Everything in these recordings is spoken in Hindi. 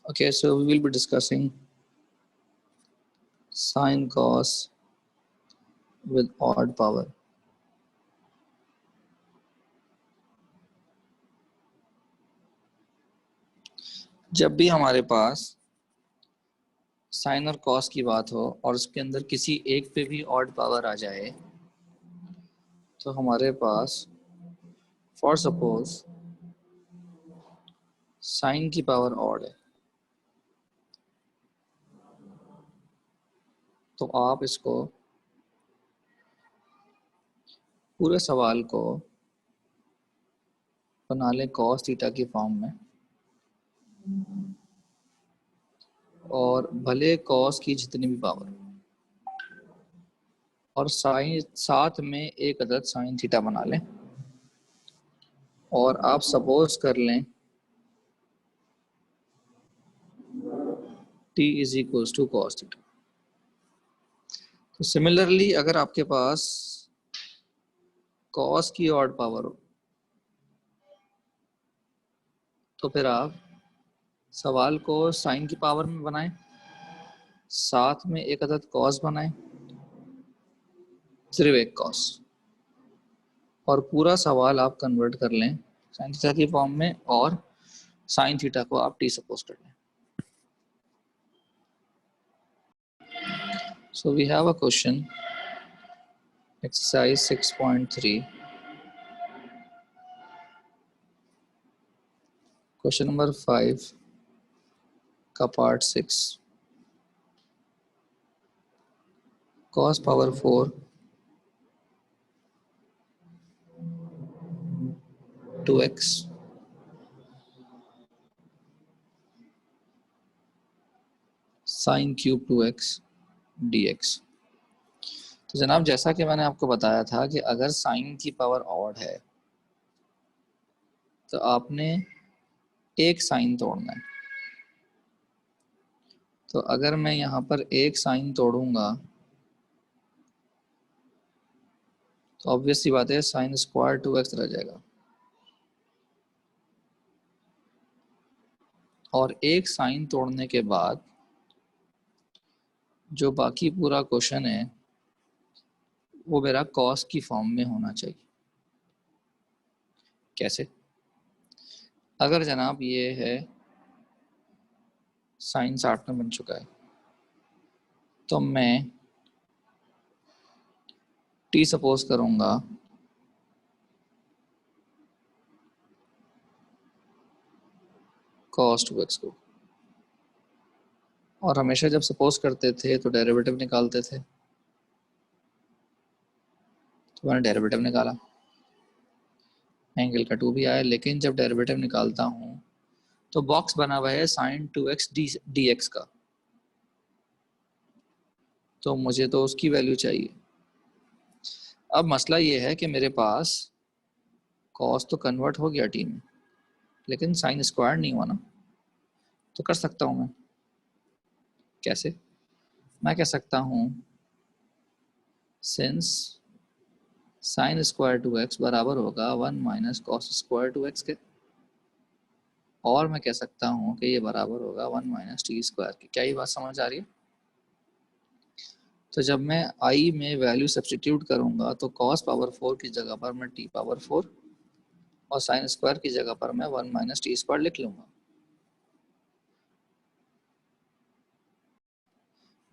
Okay, so we will be discussing sine cos with odd power. जब भी हमारे पास साइन और कॉस की बात हो और उसके अंदर किसी एक पे भी ऑड पावर आ जाए तो हमारे पास फॉर सपोज साइन की पावर ऑड है तो आप इसको पूरे सवाल को बना लें कॉस थीटा की फॉर्म में और भले कॉस की जितनी भी पावर और साइन साथ में एक अदद साइन थीटा बना लें और आप सपोज कर लें t is equals to cos theta. तो सिमिलरली अगर आपके पास कॉस की ऑड पावर हो तो फिर आप सवाल को साइन की पावर में बनाएं, साथ में एक अदद कॉस बनाएं, सिर्फ एक कॉस, और पूरा सवाल आप कन्वर्ट कर लें साइन थीटा की फॉर्म में और साइन थीटा को आप टी सपोज कर लें। So we have a question, exercise 6.3, question number 5 का part 6, cos power 4 2x sin cube 2x dx। तो जनाब जैसा कि मैंने आपको बताया था कि अगर साइन की पावर ऑड है तो आपने एक साइन तोड़ना है। तो अगर मैं यहाँ पर एक साइन तोड़ूंगा तो ऑब्वियस सी बात है साइन स्क्वायर 2x रह जाएगा और एक साइन तोड़ने के बाद जो बाकी पूरा क्वेश्चन है वो मेरा कॉस की फॉर्म में होना चाहिए। कैसे? अगर जनाब ये है साइन 60 में बन चुका है तो मैं टी सपोज करूंगा cos 2x को, और हमेशा जब सपोज करते थे तो डेरिवेटिव निकालते थे। तो मैंने डेरिवेटिव निकाला, एंगल का 2 भी आया, लेकिन जब डेरिवेटिव निकालता हूँ तो बॉक्स बना हुआ है साइन 2x dx का, तो मुझे तो उसकी वैल्यू चाहिए। अब मसला ये है कि मेरे पास कॉस तो कन्वर्ट हो गया टी में लेकिन साइन स्क्वायर नहीं हुआ ना। तो कर सकता हूँ मैं, कैसे? मैं कह सकता हूँ सिंस साइन स्क्वायर 2x बराबर होगा 1 माइनस कॉस स्क्वायर 2x के, और मैं कह सकता हूँ कि ये बराबर होगा 1 माइनस टी स्क्वायर के। क्या ये बात समझ आ रही है? तो जब मैं आई में वैल्यू सब्सटीट्यूट करूंगा तो कॉस पावर 4 की जगह पर मैं टी पावर 4 और साइन स्क्वायर की जगह पर मैं 1 माइनस टी स्क्वायर लिख लूंगा।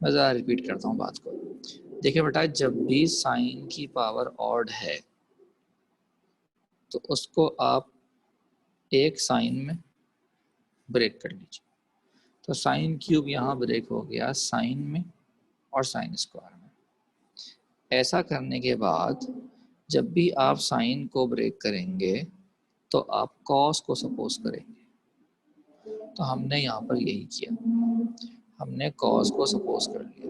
मैं ज़रा रिपीट करता हूँ बात को। देखिए बेटा, जब भी साइन की पावर ऑड है तो उसको आप एक साइन में ब्रेक कर लीजिए। तो साइन क्यूब यहाँ ब्रेक हो गया साइन में और साइन स्क्वायर में। ऐसा करने के बाद जब भी आप साइन को ब्रेक करेंगे तो आप कॉस को सपोज करेंगे। तो हमने यहाँ पर यही किया, हमने कॉस को सपोज कर लिया।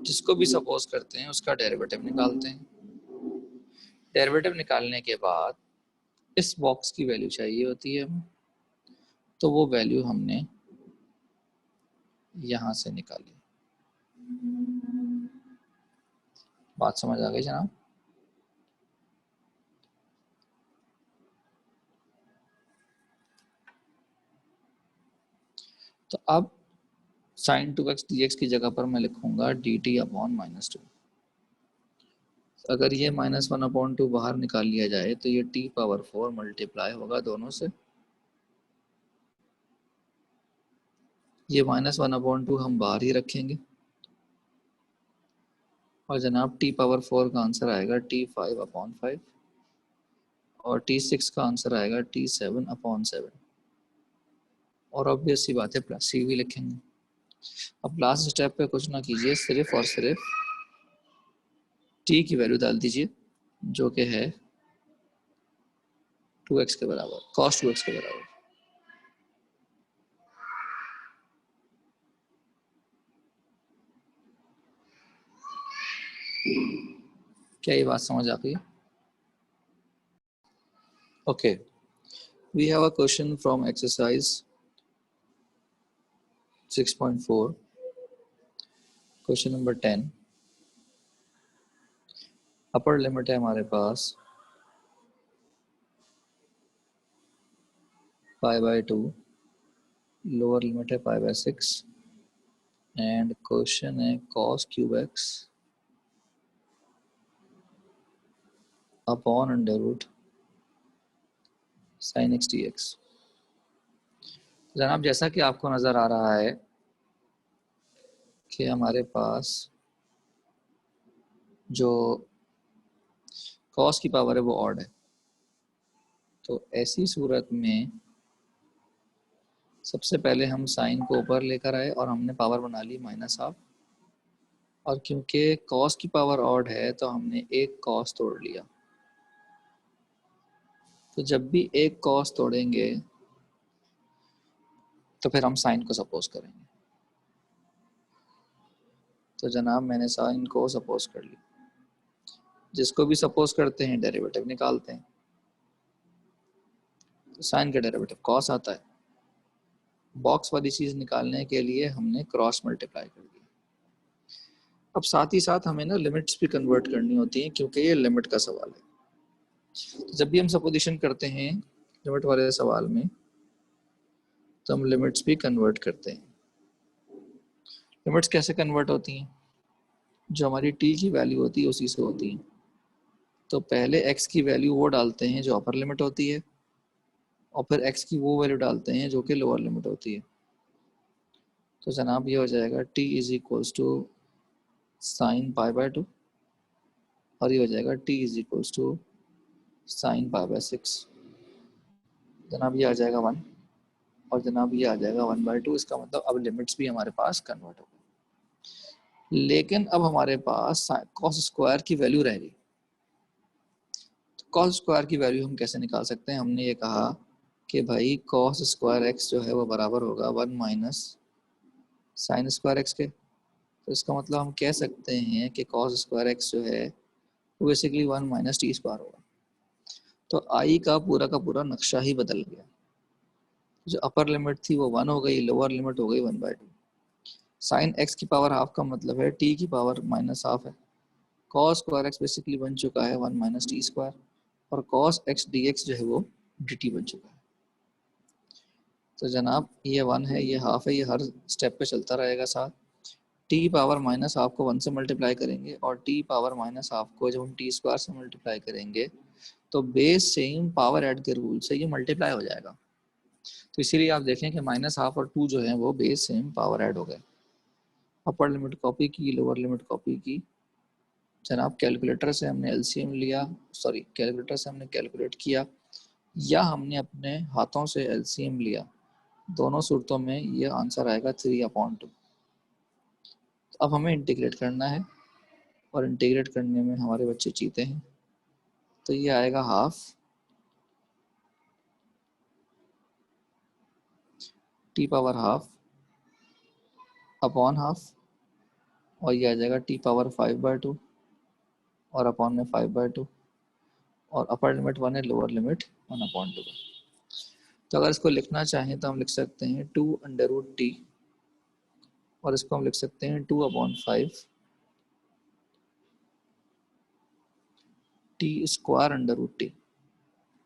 जिसको भी सपोज करते हैं उसका डेरिवेटिव निकालते हैं। डेरिवेटिव निकालने के बाद इस बॉक्स की वैल्यू चाहिए होती है, तो वो वैल्यू हमने यहाँ से निकाली। बात समझ आ गई जनाब? तो अब साइन 2x dx की जगह पर मैं लिखूंगा dt अपॉन -2। अगर ये -1/2 बाहर निकाल लिया जाए तो ये t⁴ मल्टीप्लाई होगा दोनों से। ये -1/2 हम बाहर ही रखेंगे और जनाब t⁴ का आंसर आएगा t5/5 और t6 का आंसर आएगा t7/7 और ऑब्वियस सी बात है प्लस सी भी लिखेंगे। अब लास्ट स्टेप पे कुछ ना कीजिए, सिर्फ और सिर्फ t की वैल्यू डाल दीजिए जो कि है 2x के बराबर, cos 2x के बराबर। क्या ये बात समझ आ गई? Okay, we have a question from exercise 6.4, question number 10। Upper limit है हमारे पास π/2, लोअर लिमिट है π/6 एंड क्वेश्चन है cos³ upon √ sin x dx। जनाब जैसा कि आपको नज़र आ रहा है कि हमारे पास जो cos की पावर है वो ऑड है, तो ऐसी सूरत में सबसे पहले हम साइन को ऊपर लेकर आए और हमने पावर बना ली -1/2, और क्योंकि cos की पावर ऑड है तो हमने एक cos तोड़ लिया। तो जब भी एक cos तोड़ेंगे तो फिर हम साइन को सपोज करेंगे। तो जनाब मैंने साइन को सपोज कर लिया, जिसको भी सपोज करते हैं डेरिवेटिव निकालते हैं। तो साइन का डेरिवेटिव cos आता है। बॉक्स वाली चीज़ निकालने के लिए हमने क्रॉस मल्टीप्लाई कर दिया। अब साथ ही साथ हमें ना लिमिट्स भी कन्वर्ट करनी होती हैं क्योंकि ये लिमिट का सवाल है। तो जब भी हम सपोजिशन करते हैं लिमिट वाले सवाल में तो हम लिमिट्स भी कन्वर्ट करते हैं। लिमिट्स कैसे कन्वर्ट होती हैं? जो हमारी t की वैल्यू होती है उसी से होती है। तो पहले x की वैल्यू वो डालते हैं जो अपर लिमिट होती है और फिर x की वो वैल्यू डालते हैं जो कि लोअर लिमिट होती है। तो जनाब ये हो जाएगा t = sin π/2 और ये हो जाएगा t = sin π/6। जनाब ये आ जाएगा 1 और जनाब ये आ जाएगा 1/2। इसका मतलब अब लिमिट्स भी हमारे पास कन्वर्ट हो गई, लेकिन अब हमारे पास cos² की वैल्यू रह गई। तो cos² की वैल्यू हम कैसे निकाल सकते हैं? हमने ये कहा कि भाई cos² x जो है वो बराबर होगा 1 - sin² x के। तो इसका मतलब हम कह सकते हैं कि cos² x जो है वो बेसिकली 1 - t² होगा। तो आई का पूरा नक्शा ही बदल गया। जो अपर लिमिट थी वो 1 हो गई, लोअर लिमिट हो गई 1/2। साइन x की पावर हाफ का मतलब है t की पावर -1/2 है। cos² x बेसिकली बन चुका है 1 - t² और cos x dx जो है वो dt बन चुका है। तो जनाब ये 1 है, ये हाफ है, ये हर स्टेप पे चलता रहेगा साथ। t पावर -1/2 को 1 से मल्टीप्लाई करेंगे और t पावर -1/2 को जब हम t² से मल्टीप्लाई करेंगे तो बेस सेम पावर ऐड के रूल से ये मल्टीप्लाई हो जाएगा। तो इसीलिए आप देखें कि -1/2 और 2 जो है वो बेस सेम पावर ऐड हो गए। अपर लिमिट कॉपी की, लोअर लिमिट कॉपी की। जनाब कैलकुलेटर से हमने एलसीएम लिया, सॉरी कैलकुलेटर से हमने कैलकुलेट किया या हमने अपने हाथों से एलसीएम लिया, दोनों सूरतों में ये आंसर आएगा 3/2। अब हमें इंटीग्रेट करना है और इंटीग्रेट करने में हमारे बच्चे चीते हैं। तो ये आएगा half t power half upon half और ये आ जाएगा t पावर 5/2 और अपॉन में 5/2 और अपर लिमिट 1 है, लोअर लिमिट 1/2। तो अगर इसको लिखना चाहें तो हम लिख सकते हैं 2√t और इसको हम लिख सकते हैं 2/5 t²√t।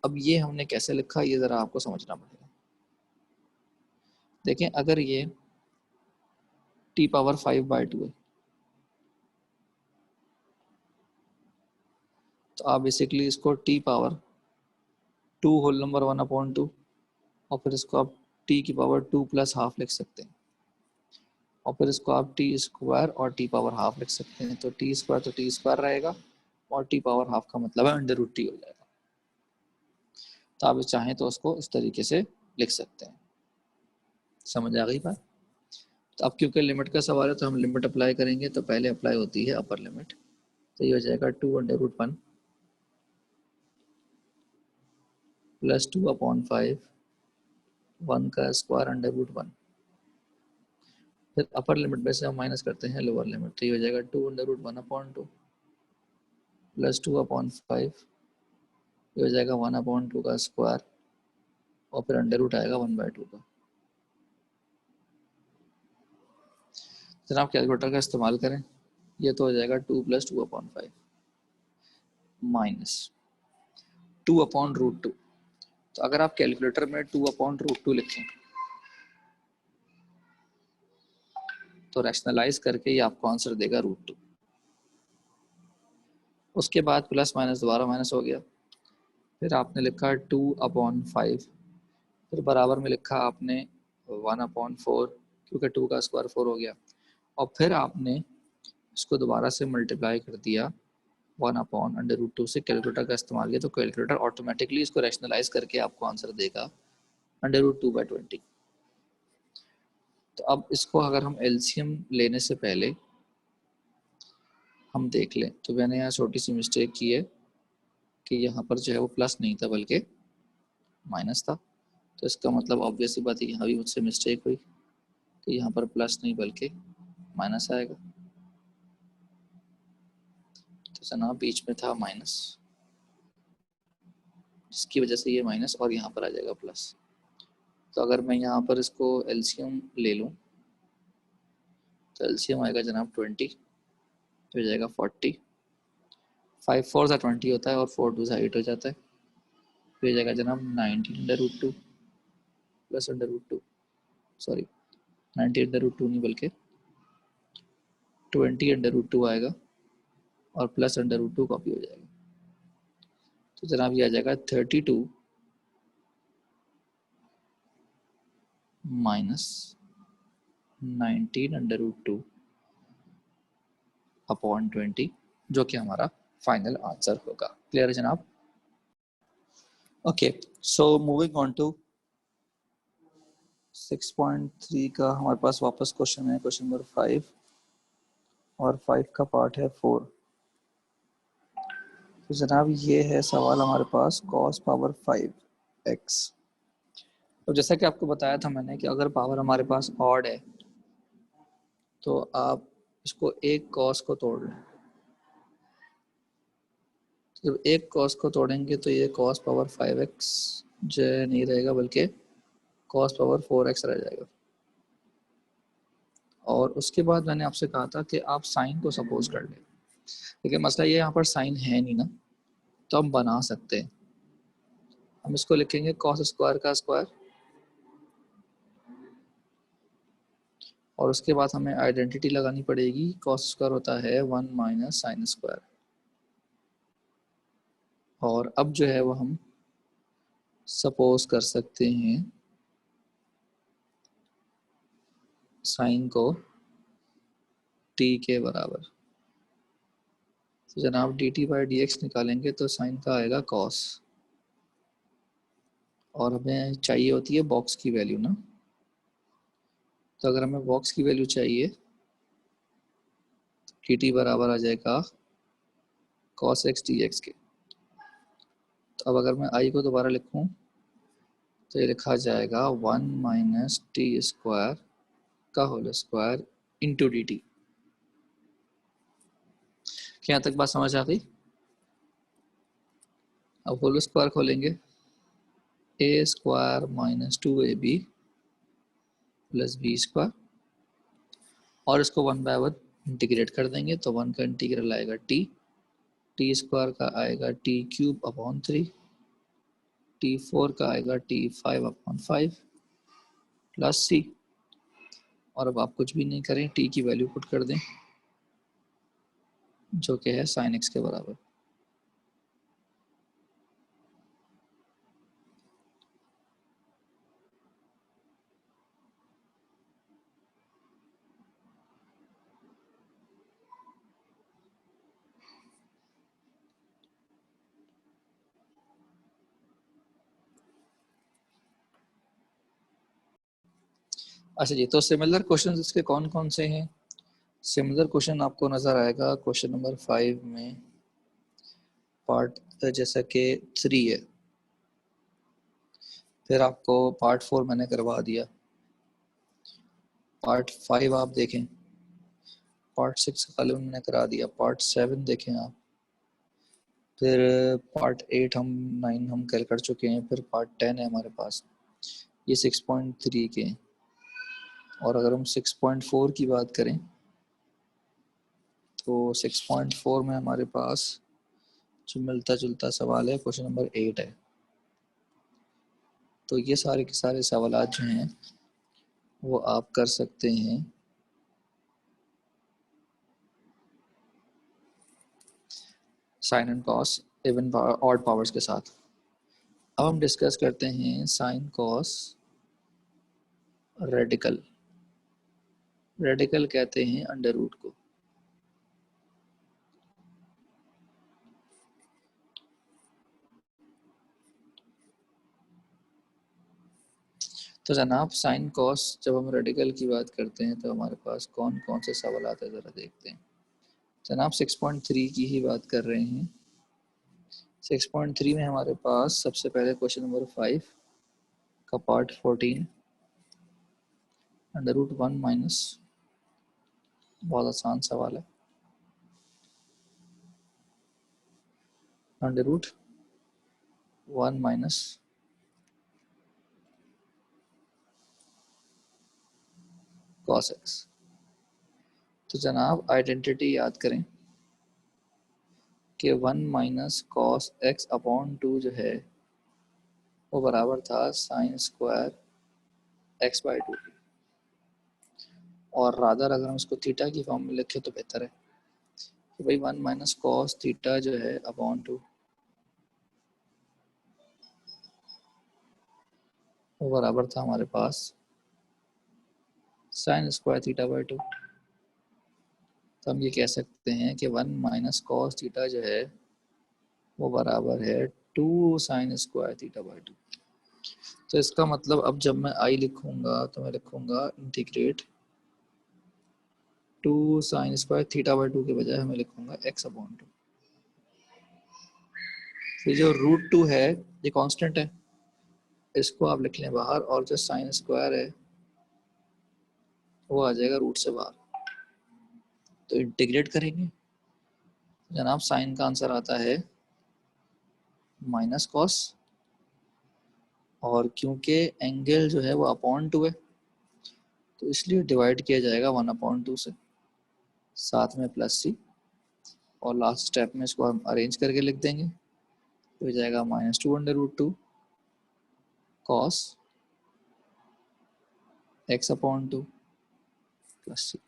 अब ये हमने कैसे लिखा ये ज़रा आपको समझना पड़ेगा। देखें अगर ये t पावर 5/2 है तो आप बेसिकली इसको t पावर 2 होल नंबर 1/2 और फिर इसको आप t की पावर 2 प्लस हाफ लिख सकते हैं और फिर इसको आप टी स्क्वायर और टी पावर हाफ लिख सकते हैं। तो टी स्क्वायर तो टी स्क्वायर रहेगा और टी पावर हाफ का मतलब है अंडर रूट टी हो जाएगा। तो आप चाहें तो उसको इस तरीके से लिख सकते हैं। समझ आ गई बात? तो अब क्योंकि लिमिट का सवाल है तो हम लिमिट अप्लाई करेंगे। तो पहले अप्लाई होती है अपर लिमिट, तो ये हो जाएगा 2/√1 प्लस 2/5 1 का स्क्वायर अंडर रूट 1। फिर अपर लिमिट में से हम माइनस करते हैं लोअर लिमिट, तो ये हो जाएगा 2/√1/2 प्लस 2/5, ये हो जाएगा 1/2 का स्क्वायर और फिर अंडर रूट आएगा 1/2 का। जनाब कैलकुलेटर का इस्तेमाल करें, ये तो हो जाएगा 2 + 2/5 माइनस 2/√2। तो अगर आप कैलकुलेटर में 2/√2 लिखें तो रैशनलाइज करके ये आपको आंसर देगा √2। उसके बाद प्लस माइनस दोबारा माइनस हो गया, फिर आपने लिखा 2/5, फिर बराबर में लिखा आपने 1/4 क्योंकि 2 का स्क्वायर 4 हो गया, और फिर आपने इसको दोबारा से मल्टीप्लाई कर दिया 1/√2 से। कैलकुलेटर का इस्तेमाल किया तो कैलकुलेटर ऑटोमेटिकली इसको रैशनलाइज करके आपको आंसर देगा √2/20। तो अब इसको अगर हम एलसीएम लेने से पहले हम देख लें, तो मैंने यहाँ छोटी सी मिस्टेक की है कि यहाँ पर जो है वो प्लस नहीं था बल्कि माइनस था। तो इसका मतलब ऑब्वियस ही बात है यहाँ भी मुझसे मिस्टेक हुई कि यहाँ पर प्लस नहीं बल्कि माइनस आएगा। तो जनाब बीच में था माइनस, जिसकी वजह से ये माइनस और यहाँ पर आ जाएगा प्लस। तो अगर मैं यहाँ पर इसको एलसीएम ले लूँ तो एलसीएम आएगा जनाब 20, तो हो जाएगा 40। 5 4 सा 20 होता है और 4 2 सा 8 हो जाता है। तो हो जाएगा जनाब 19/√2 प्लस अंडर रूट 2, सॉरी 90/√2 नहीं बल्कि 20/√2 आएगा और प्लस अंडर रूट 2 कॉपी हो जाएगा। तो जनाब ये आ जाएगा 32 माइनस 19/√2/20, जो कि हमारा फाइनल आंसर होगा। क्लियर है जनाब? Okay, so moving on to 6.3 का हमारे पास वापस क्वेश्चन है, क्वेश्चन नंबर 5, और 5 का पार्ट है 4। तो जनाब ये है सवाल हमारे पास cos पावर 5x। तो जैसा कि आपको बताया था मैंने कि अगर पावर हमारे पास ऑड है तो आप इसको एक cos को तोड़ लें। जब एक cos को तोड़ेंगे तो ये cos पावर 5x जो नहीं रहेगा बल्कि cos पावर 4x रह जाएगा। और उसके बाद मैंने आपसे कहा था कि आप साइन को सपोज कर लें, लेकिन मसला ये यहाँ पर साइन है नहीं ना, तो हम बना सकते हैं। हम इसको लिखेंगे cos स्क्वायर का स्क्वायर, और उसके बाद हमें आइडेंटिटी लगानी पड़ेगी। cos स्क्वायर होता है 1 माइनस साइन स्क्वायर। और अब जो है वो हम सपोज कर सकते हैं साइन को t के बराबर। तो जनाब dt/dx निकालेंगे तो साइन का आएगा cos, और हमें चाहिए होती है बॉक्स की वैल्यू ना। तो अगर हमें बॉक्स की वैल्यू चाहिए तो dt बराबर आ जाएगा cos x dx के। तो अब अगर मैं i को दोबारा लिखूं तो ये लिखा जाएगा 1 माइनस टी स्क्वायर का whole square into D T. क्या यहाँ तक बात समझ आ गई? अब होल स्क्वायर खोलेंगे, A square minus 2ab plus B square, और इसको 1/1 इंटीग्रेट कर देंगे तो 1 का इंटीग्रल आएगा टी, टी स्क्वायर का आएगा t³ अपॉन 3, t4 का आएगा t5/5, प्लस सी, और अब आप कुछ भी नहीं करें, टी की वैल्यू पुट कर दें जो कि है साइन एक्स के बराबर। अच्छा जी, तो सिमिलर क्वेश्चन इसके कौन कौन से हैं? सिमिलर क्वेश्चन आपको नजर आएगा क्वेश्चन नंबर 5 में, पार्ट जैसा कि 3 है, फिर आपको पार्ट 4 मैंने करवा दिया, पार्ट 5 आप देखें, पार्ट 6 कल मैंने करा दिया, पार्ट 7 देखें आप, फिर पार्ट 8 हम 9 हम कल कर चुके हैं, फिर पार्ट 10 है हमारे पास, ये 6.3 के हैं। और अगर हम 6.4 की बात करें तो 6.4 में हमारे पास जो मिलता जुलता सवाल है क्वेश्चन नंबर 8 है। तो ये सारे के सारे सवाल जो हैं वो आप कर सकते हैं sine and cos even odd powers के साथ। अब हम डिस्कस करते हैं साइन कॉस रेडिकल। रेडिकल कहते हैं अंडर रूट को। तो जनाब साइन कॉस जब हम रेडिकल की बात करते हैं तो हमारे पास कौन कौन से सवाल आते हैं ज़रा देखते हैं। जनाब 6.3 की ही बात कर रहे हैं। 6.3 में हमारे पास सबसे पहले क्वेश्चन नंबर 5 का पार्ट 14 अंडर रूट 1 माइनस, बहुत आसान सवाल है, under root 1 minus cos x. तो जनाब आइडेंटिटी याद करें कि 1 माइनस कॉस एक्स अपॉन 2 जो है वो बराबर था साइन स्क्वायर एक्स बाई 2। और रादर अगर हम इसको थीटा की फॉर्म में लिखें तो बेहतर है कि भाई 1 माइनस कॉस थीटा जो है अपॉन 2 वो बराबर था हमारे पास साइन स्क्वायर थीटा बाई 2। तो हम ये कह सकते हैं कि 1 माइनस कॉस थीटा जो है वो बराबर है 2 साइन स्क्वायर थीटा बाई 2। तो इसका मतलब अब जब मैं आई लिखूंगा तो मैं लिखूंगा integrate 2 sine square theta by 2 के बजाय हमें लिखूंगा एक्स अपॉन 2। ये जो रूट 2 है ये कांस्टेंट है, इसको आप लिख लें बाहर, और जो साइन स्क्वायर है वो आ जाएगा रूट से बाहर। तो इंटीग्रेट करेंगे जनाब, साइन का आंसर आता है माइनस कॉस, और क्योंकि एंगल जो है वो अपॉन 2 है तो इसलिए डिवाइड किया जाएगा 1 अपॉन 2 से, साथ में प्लस सी, और लास्ट स्टेप में इसको हम अरेंज करके लिख देंगे तो हो जाएगा -2 under root 2 cos x upon 2 plus C.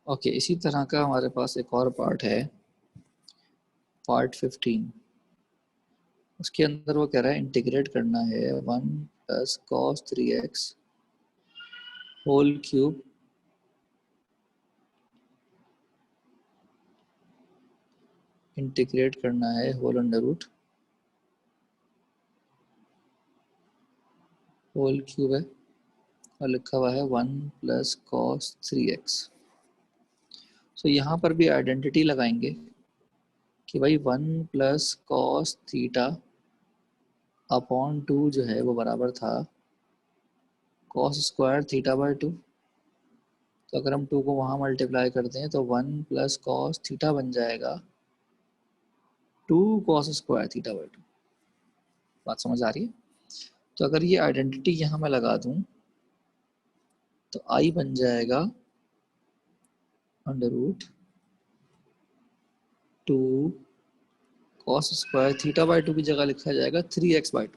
Okay, इसी तरह का हमारे पास एक और पार्ट है, पार्ट 15। उसके अंदर वो कह रहा है इंटीग्रेट करना है 1 plus cos 3x whole cube integrate करना है whole under root, whole cube है और लिखा हुआ है 1 प्लस कॉस 3x। सो यहाँ पर भी आइडेंटिटी लगाएंगे कि भाई 1 प्लस कॉस थीटा अपॉन 2 जो है वो बराबर था कॉस स्क्वायर थीटा बाई 2। तो अगर हम 2 को वहाँ मल्टीप्लाई करते हैं तो 1 प्लस कॉस थीटा बन जाएगा 2 कॉस स्क्वायर थीटा बाई 2। बात समझ आ रही है? तो अगर ये आइडेंटिटी यहाँ मैं लगा दूँ तो आई बन जाएगा under root 2 cos square theta by 2 की जगह लिखा जाएगा 3x/2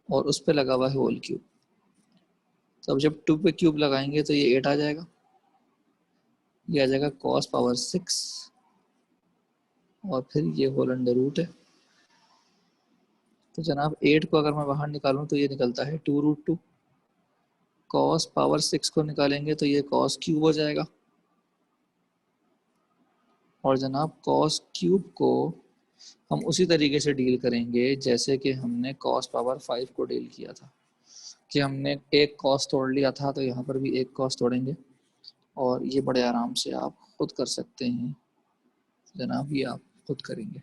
और उस पे लगा हुआ है होल क्यूब। तो अब जब 2 पे क्यूब लगाएंगे तो ये 8 आ जाएगा, ये आ जाएगा cos पावर 6 और फिर ये होल अंडर रूट है। तो जनाब 8 को अगर मैं बाहर निकालूं तो ये निकलता है 2√2। cos पावर 6 को निकालेंगे तो ये cos क्यूब हो जाएगा और जनाब cos क्यूब को हम उसी तरीके से डील करेंगे जैसे कि हमने cos पावर 5 को डील किया था, कि हमने एक cos तोड़ लिया था तो यहाँ पर भी एक cos तोड़ेंगे और ये बड़े आराम से आप खुद कर सकते हैं जनाब, ये आप खुद करेंगे।